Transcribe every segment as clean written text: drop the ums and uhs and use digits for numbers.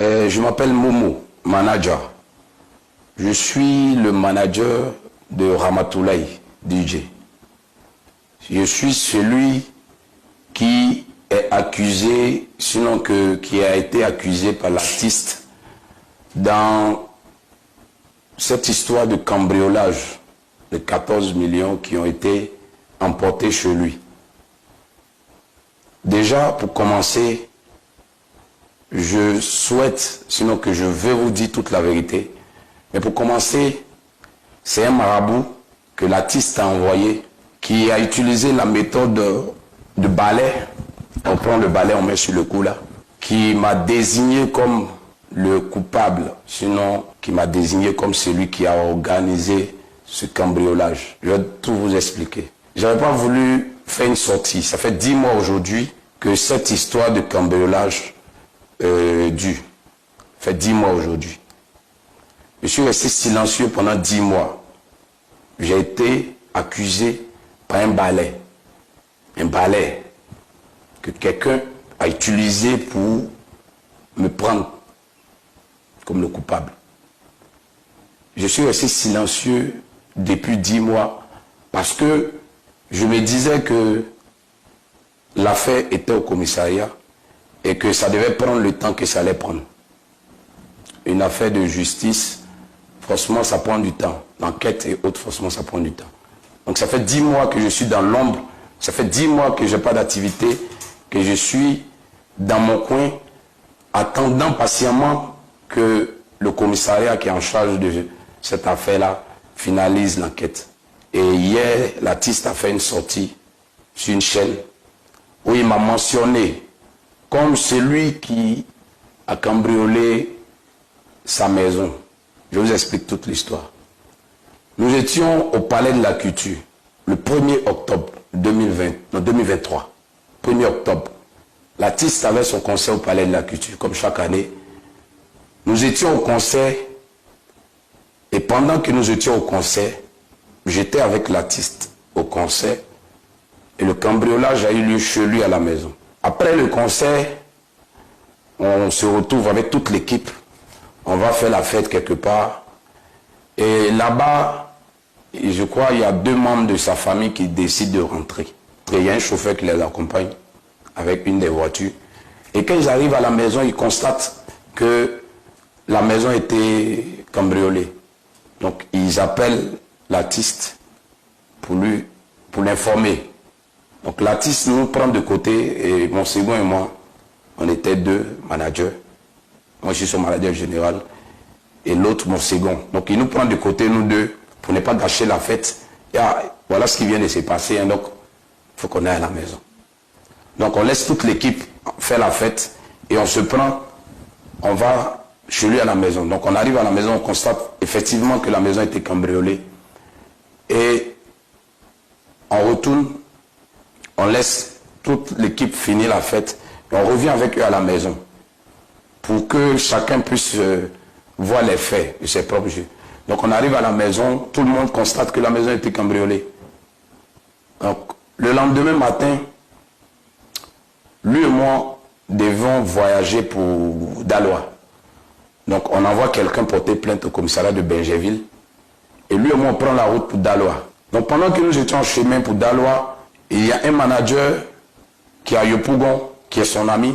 Je m'appelle Momo, manager. Je suis le manager de Ramatoulaye DJ. Je suis celui qui est accusé, sinon qui a été accusé par l'artiste dans cette histoire de cambriolage de 14 millions qui ont été emportés chez lui. Déjà, pour commencer, je souhaite, sinon que je vais vous dire toute la vérité, mais pour commencer, c'est un marabout que l'artiste a envoyé, qui a utilisé la méthode de balai. On prend le balai, on met sur le cou là, qui m'a désigné comme le coupable, sinon qui m'a désigné comme celui qui a organisé ce cambriolage. Je vais tout vous expliquer. Je n'avais pas voulu faire une sortie. Ça fait 10 mois aujourd'hui que cette histoire de cambriolage dure. Ça fait 10 mois aujourd'hui. Je suis resté silencieux pendant 10 mois. J'ai été accusé par un balai. Un balai que quelqu'un a utilisé pour me prendre comme le coupable. Je suis resté silencieux depuis 10 mois parce que je me disais que l'affaire était au commissariat et que ça devait prendre le temps que ça allait prendre. Une affaire de justice, forcément ça prend du temps. L'enquête et autres, forcément ça prend du temps. Donc ça fait 10 mois que je suis dans l'ombre, ça fait 10 mois que je n'ai pas d'activité, que je suis dans mon coin, attendant patiemment que le commissariat qui est en charge de cette affaire-là finalise l'enquête. Et hier, l'artiste a fait une sortie sur une chaîne où il m'a mentionné comme celui qui a cambriolé sa maison. Je vous explique toute l'histoire. Nous étions au Palais de la Culture le 1er octobre 2023. 1er octobre. L'artiste avait son concert au Palais de la Culture, comme chaque année. Nous étions au concert et pendant que nous étions au concert, j'étais avec l'artiste au concert et le cambriolage a eu lieu chez lui à la maison. Après le concert, on se retrouve avec toute l'équipe. On va faire la fête quelque part. Et là-bas, je crois il y a 2 membres de sa famille qui décident de rentrer. Il y a un chauffeur qui les accompagne avec une des voitures. Et quand ils arrivent à la maison, ils constatent que la maison était cambriolée. Donc ils appellent l'artiste pour l'informer. Donc l'artiste nous prend de côté et mon second et moi, on était 2 managers. Moi je suis son manager général et l'autre mon second. Donc il nous prend de côté nous 2 pour ne pas gâcher la fête. Et voilà ce qui vient de se passer, hein, donc il faut qu'on aille à la maison. Donc on laisse toute l'équipe faire la fête et on se prend, on va chez lui à la maison. Donc on arrive à la maison, on constate effectivement que la maison était cambriolée. Et on retourne, on laisse toute l'équipe finir la fête et on revient avec eux à la maison pour que chacun puisse voir les faits de ses propres yeux. Donc on arrive à la maison, tout le monde constate que la maison était cambriolée. Donc le lendemain matin, lui et moi devons voyager pour Daloa. Donc on envoie quelqu'un porter plainte au commissariat de Benjerville. Et lui et moi on prend la route pour Daloa. Donc pendant que nous étions en chemin pour Daloa, il y a un manager qui est à Yopougon, qui est son ami,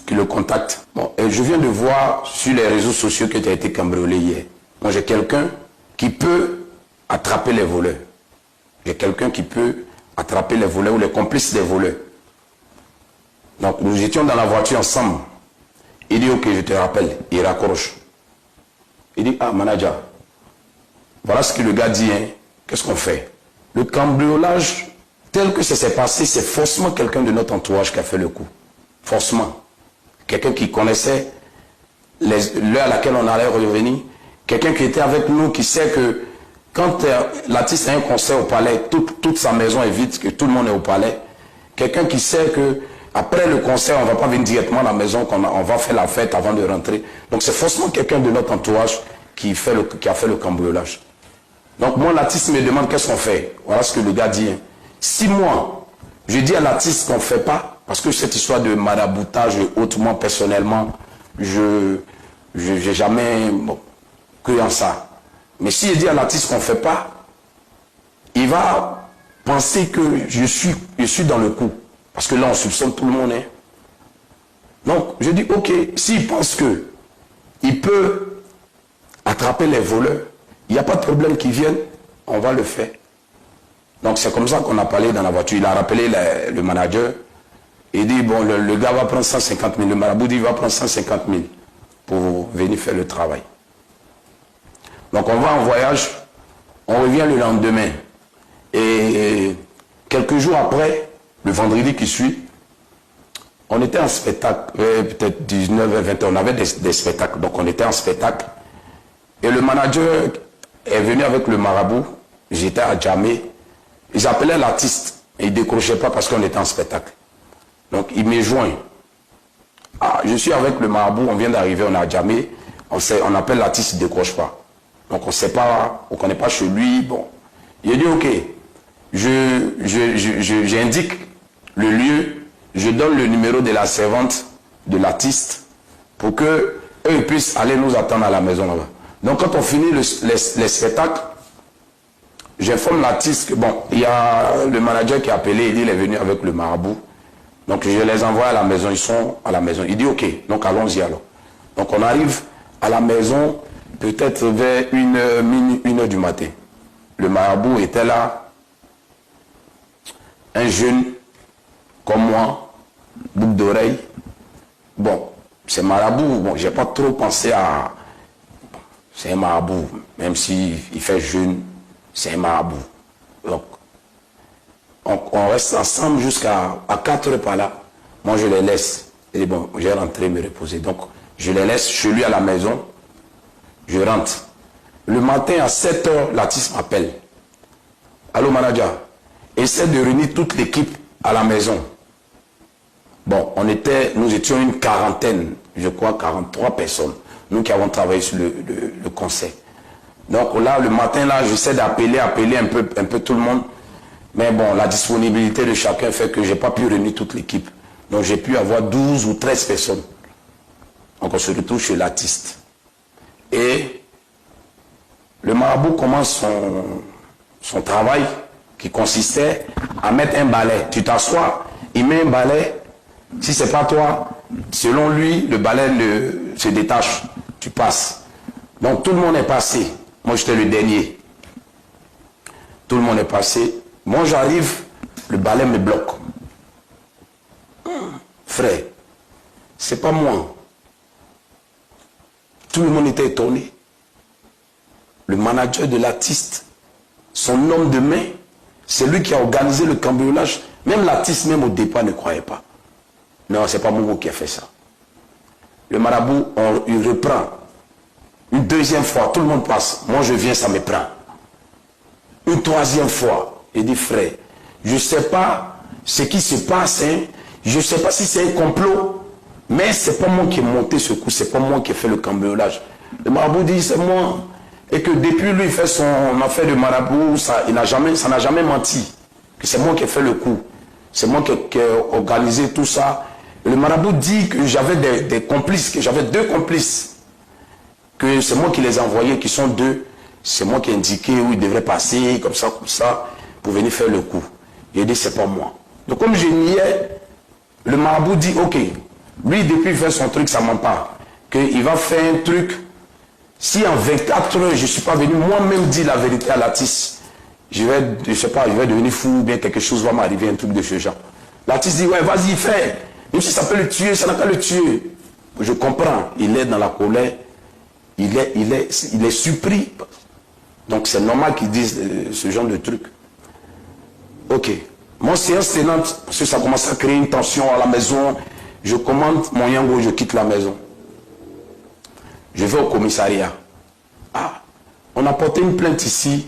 qui le contacte. Bon, et je viens de voir sur les réseaux sociaux que tu as été cambriolé hier. Moi j'ai quelqu'un qui peut attraper les voleurs. J'ai quelqu'un qui peut attraper les voleurs ou les complices des voleurs. Donc nous étions dans la voiture ensemble. Il dit ok, je te rappelle. Il raccroche. Il dit ah manager, voilà ce que le gars dit, hein. Qu'est-ce qu'on fait? Le cambriolage tel que ça s'est passé, c'est forcément quelqu'un de notre entourage qui a fait le coup. Forcément. Quelqu'un qui connaissait l'heure à laquelle on allait revenir. Quelqu'un qui était avec nous, qui sait que quand l'artiste a un concert au palais, toute sa maison est vide, que tout le monde est au palais. Quelqu'un qui sait que après le concert, on ne va pas venir directement à la maison, on va faire la fête avant de rentrer. Donc c'est forcément quelqu'un de notre entourage qui a fait le cambriolage. Donc moi, l'artiste me demande qu'est-ce qu'on fait. Voilà ce que le gars dit. 6 mois, je dis à l'artiste qu'on ne fait pas, parce que cette histoire de maraboutage, hautement personnellement, je n'ai jamais cru en ça. Mais si je dis à l'artiste qu'on ne fait pas, il va penser que je suis dans le coup. Parce que là, on soupçonne tout le monde. Hein. Donc, je dis, ok, s'il pense qu'il peut attraper les voleurs, il n'y a pas de problème qu'ils viennent, on va le faire. Donc, c'est comme ça qu'on a parlé dans la voiture. Il a rappelé le manager. Il dit, bon, le gars va prendre 150 000. Le marabout dit, il va prendre 150 000 pour venir faire le travail. Donc, on va en voyage. On revient le lendemain. Et quelques jours après, le vendredi qui suit, on était en spectacle, peut-être 19 h 20 h, on avait des spectacles, donc on était en spectacle. Et le manager est venu avec le marabout, j'étais à Djamé, ils appelaient l'artiste, et il ne décrochait pas parce qu'on était en spectacle. Donc il me joint. Ah, je suis avec le marabout, on vient d'arriver, on est à Djamé, on appelle l'artiste, il ne décroche pas. Donc on ne sait pas, on ne connaît pas chez lui, bon. Il a dit, ok, j'indique le lieu, je donne le numéro de la servante de l'artiste pour que eux puissent aller nous attendre à la maison là-bas. Donc quand on finit les spectacles, j'informe l'artiste que bon, il y a le manager qui a appelé, il dit il est venu avec le marabout. Donc je les envoie à la maison, ils sont à la maison. Il dit ok, donc allons-y alors. Donc on arrive à la maison peut-être vers 1h du matin. Le marabout était là, un jeune comme moi, boucle d'oreille. Bon, c'est marabout, bon, j'ai pas trop pensé à... C'est un marabout, même s'il fait jeune, c'est un marabout. Donc, on reste ensemble jusqu'à 4 h par là. Moi, je les laisse. Et bon, j'ai rentré me reposer. Donc, je les laisse chez lui à la maison. Je rentre. Le matin, à 7 h, l'artiste m'appelle. Allô, manager, essaie de réunir toute l'équipe à la maison. Bon, nous étions une quarantaine, je crois 43 personnes, nous qui avons travaillé sur le concert. Donc là, le matin, là, j'essaie d'appeler un peu tout le monde. Mais bon, la disponibilité de chacun fait que je n'ai pas pu réunir toute l'équipe. Donc j'ai pu avoir 12 ou 13 personnes. Donc on se retrouve chez l'artiste. Et le marabout commence son travail qui consistait à mettre un balai. Tu t'assois, il met un balai. Si ce n'est pas toi, selon lui, le balai se détache. Tu passes. Donc tout le monde est passé. Moi, j'étais le dernier. Tout le monde est passé. Moi, j'arrive, le balai me bloque. Frère, c'est pas moi. Tout le monde était étonné. Le manager de l'artiste, son homme de main, c'est lui qui a organisé le cambriolage. Même l'artiste, même au départ, ne croyait pas. Non, c'est pas Momo qui a fait ça. Le marabout, il reprend. Une deuxième fois, tout le monde passe. Moi, je viens, ça me prend. Une troisième fois, il dit, frère, je ne sais pas ce qui se passe. Hein. Je ne sais pas si c'est un complot. Mais ce n'est pas moi qui ai monté ce coup. Ce n'est pas moi qui ai fait le cambriolage. Le marabout dit, c'est moi. Et que depuis lui, il fait son affaire de marabout, ça n'a jamais menti. Que c'est moi qui ai fait le coup. C'est moi qui ai organisé tout ça. Et le marabout dit que j'avais des complices, que j'avais 2 complices. Que c'est moi qui les envoyais, qui sont 2. C'est moi qui ai indiqué où ils devraient passer, comme ça, pour venir faire le coup. Il a dit, c'est pas moi. Donc comme je niais, le marabout dit, ok, lui depuis il fait son truc, ça ment pas. Qu'il va faire un truc, si en 24 heures, je ne suis pas venu moi-même dire la vérité à l'artiste, je sais pas, je vais devenir fou, ou bien quelque chose va m'arriver, un truc de ce genre. L'artiste dit, ouais, vas-y, fais. Même si ça peut le tuer, ça n'a qu'à le tuer. Je comprends, il est dans la colère, il est surpris. Donc c'est normal qu'ils disent ce genre de truc. Ok. Mon séance tenante, parce que ça commence à créer une tension à la maison, je commande mon yango, je quitte la maison. Je vais au commissariat. Ah, on a porté une plainte ici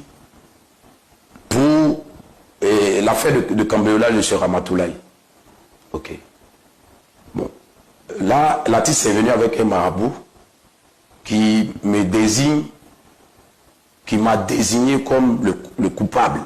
pour l'affaire de cambriolage de ce Ramatoulaye. Ok. Bon. Là, l'artiste est venu avec un marabout qui me désigne, qui m'a désigné comme le coupable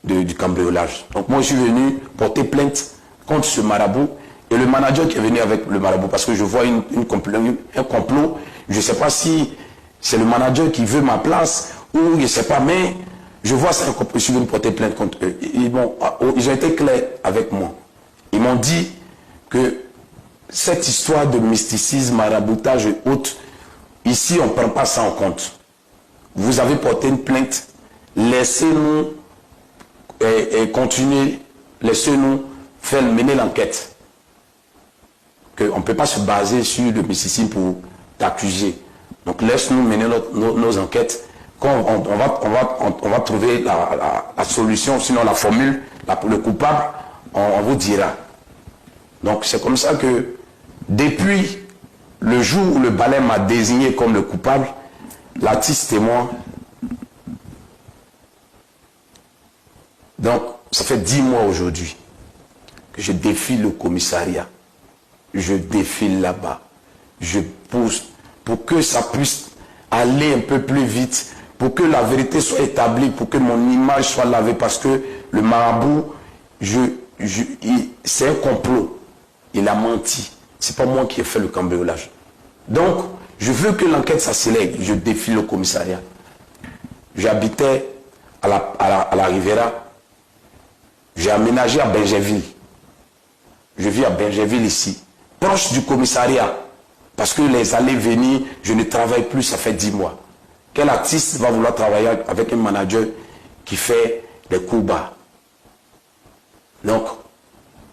du cambriolage. Donc moi, je suis venu porter plainte contre ce marabout Et le manager qui est venu avec le marabout, parce que je vois un complot, je ne sais pas si c'est le manager qui veut ma place, ou je ne sais pas, mais je vois ça, je suis venu porter plainte contre eux. Ils ont été clairs avec moi. Ils m'ont dit que cette histoire de mysticisme, maraboutage et autres, ici on ne prend pas ça en compte. Vous avez porté une plainte, laissez-nous continuer, laissez-nous faire mener l'enquête. On ne peut pas se baser sur le mysticisme pour t'accuser. Donc laisse-nous mener nos enquêtes. Quand on va trouver la solution, sinon la formule, le coupable, on vous dira. Donc c'est comme ça que depuis le jour où le balai m'a désigné comme le coupable, l'artiste et moi, donc ça fait 10 mois aujourd'hui que je défile au commissariat. Je défile là-bas. Je pousse pour que ça puisse aller un peu plus vite, pour que la vérité soit établie, pour que mon image soit lavée, parce que le marabout, c'est un complot. Il a menti. C'est pas moi qui ai fait le cambriolage. Donc, je veux que l'enquête s'accélère. Je défile au commissariat. J'habitais à la Riviera. J'ai aménagé à Benjerville. Je vis à Benjerville ici, proche du commissariat. Parce que les allées-venues, je ne travaille plus, ça fait 10 mois. Quel artiste va vouloir travailler avec un manager qui fait des coups bas? Donc,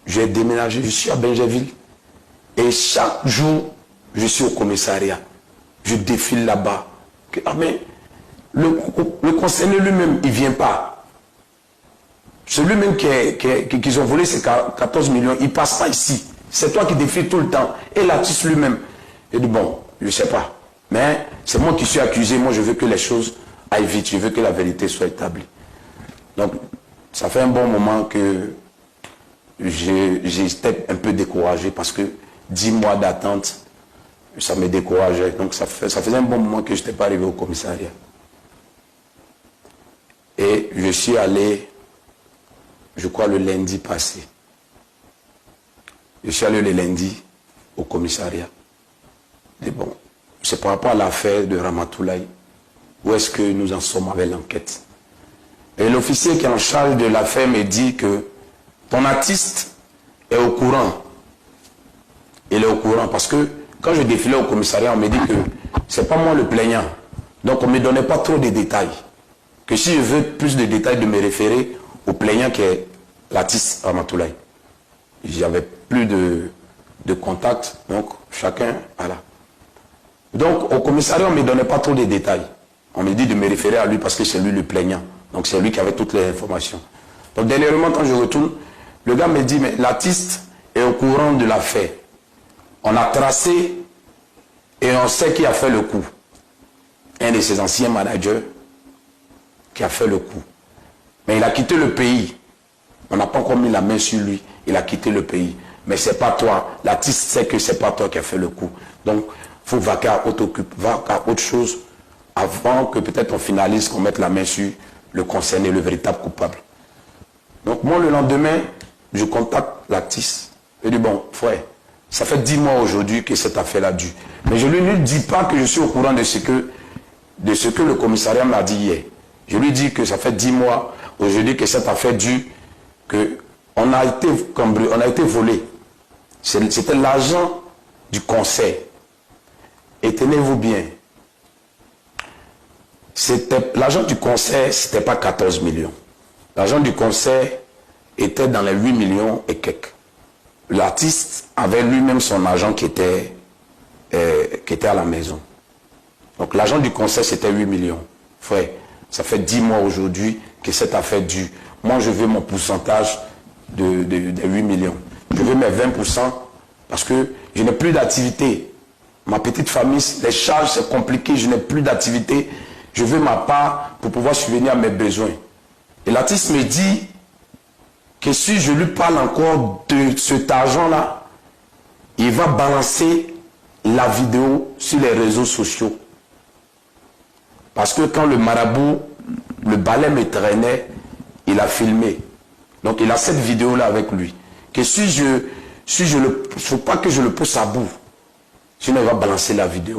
j'ai déménagé, je suis à Benjerville. Et chaque jour, je suis au commissariat. Je défile là-bas. Ah mais, le conseiller lui-même, il ne vient pas. Celui-même qu'ils ont volé ces 14 millions, il ne passe pas ici. C'est toi qui défiles tout le temps. Et l'artiste lui-même, il dit bon, je ne sais pas. Mais c'est moi qui suis accusé. Moi, je veux que les choses aillent vite. Je veux que la vérité soit établie. Donc, ça fait un bon moment que j'étais un peu découragé parce que 10 mois d'attente, ça me décourageait. Donc, ça faisait un bon moment que je n'étais pas arrivé au commissariat. Et je suis allé, je crois, le lundi passé. Je suis allé le lundi au commissariat. Et bon, c'est par rapport à l'affaire de Ramatoulaye. Où est-ce que nous en sommes avec l'enquête? Et l'officier qui est en charge de l'affaire me dit que ton artiste est au courant. Il est au courant parce que quand je défilais au commissariat, on me dit que c'est pas moi le plaignant. Donc on ne me donnait pas trop de détails. Que si je veux plus de détails, de me référer au plaignant qui est l'artiste Ramatoulaye. J'avais plus de contact, donc chacun, voilà. Donc au commissariat, on ne me donnait pas trop de détails. On me dit de me référer à lui parce que c'est lui le plaignant. Donc c'est lui qui avait toutes les informations. Donc dernièrement, quand je retourne, le gars me dit, mais l'artiste est au courant de l'affaire. On a tracé et on sait qui a fait le coup. Un de ses anciens managers qui a fait le coup. Mais il a quitté le pays. On n'a pas encore mis la main sur lui. Il a quitté le pays. Mais ce n'est pas toi. L'artiste sait que ce n'est pas toi qui a fait le coup. Donc, il faut vaquer à autre chose avant que peut-être on finalise, qu'on mette la main sur le concerné, le véritable coupable. Donc, moi, le lendemain, je contacte l'artiste. Je dis, bon, frère, ça fait 10 mois aujourd'hui que cette affaire-là dure. Mais je ne lui dis pas que je suis au courant de ce que le commissariat m'a dit hier. Je lui dis que ça fait 10 mois aujourd'hui que cette affaire dure, qu'on a été cambriolé, on a été volé. C'était l'argent du conseil. Et tenez-vous bien, l'argent du conseil, ce n'était pas 14 millions. L'argent du conseil était dans les 8 millions et quelques. L'artiste avait lui-même son argent qui était à la maison. Donc l'argent du conseil, c'était 8 millions. Frère, ça fait 10 mois aujourd'hui que cette affaire dure. Moi, je veux mon pourcentage de 8 millions. Je veux mes 20% parce que je n'ai plus d'activité. Ma petite famille, les charges, c'est compliqué, je n'ai plus d'activité. Je veux ma part pour pouvoir subvenir à mes besoins. Et l'artiste me dit que si je lui parle encore de cet argent-là, il va balancer la vidéo sur les réseaux sociaux. Parce que quand le marabout, le balai me traînait, il a filmé. Donc il a cette vidéo-là avec lui. Que si Si je le, faut pas que je le pousse à bout. Sinon, il va balancer la vidéo.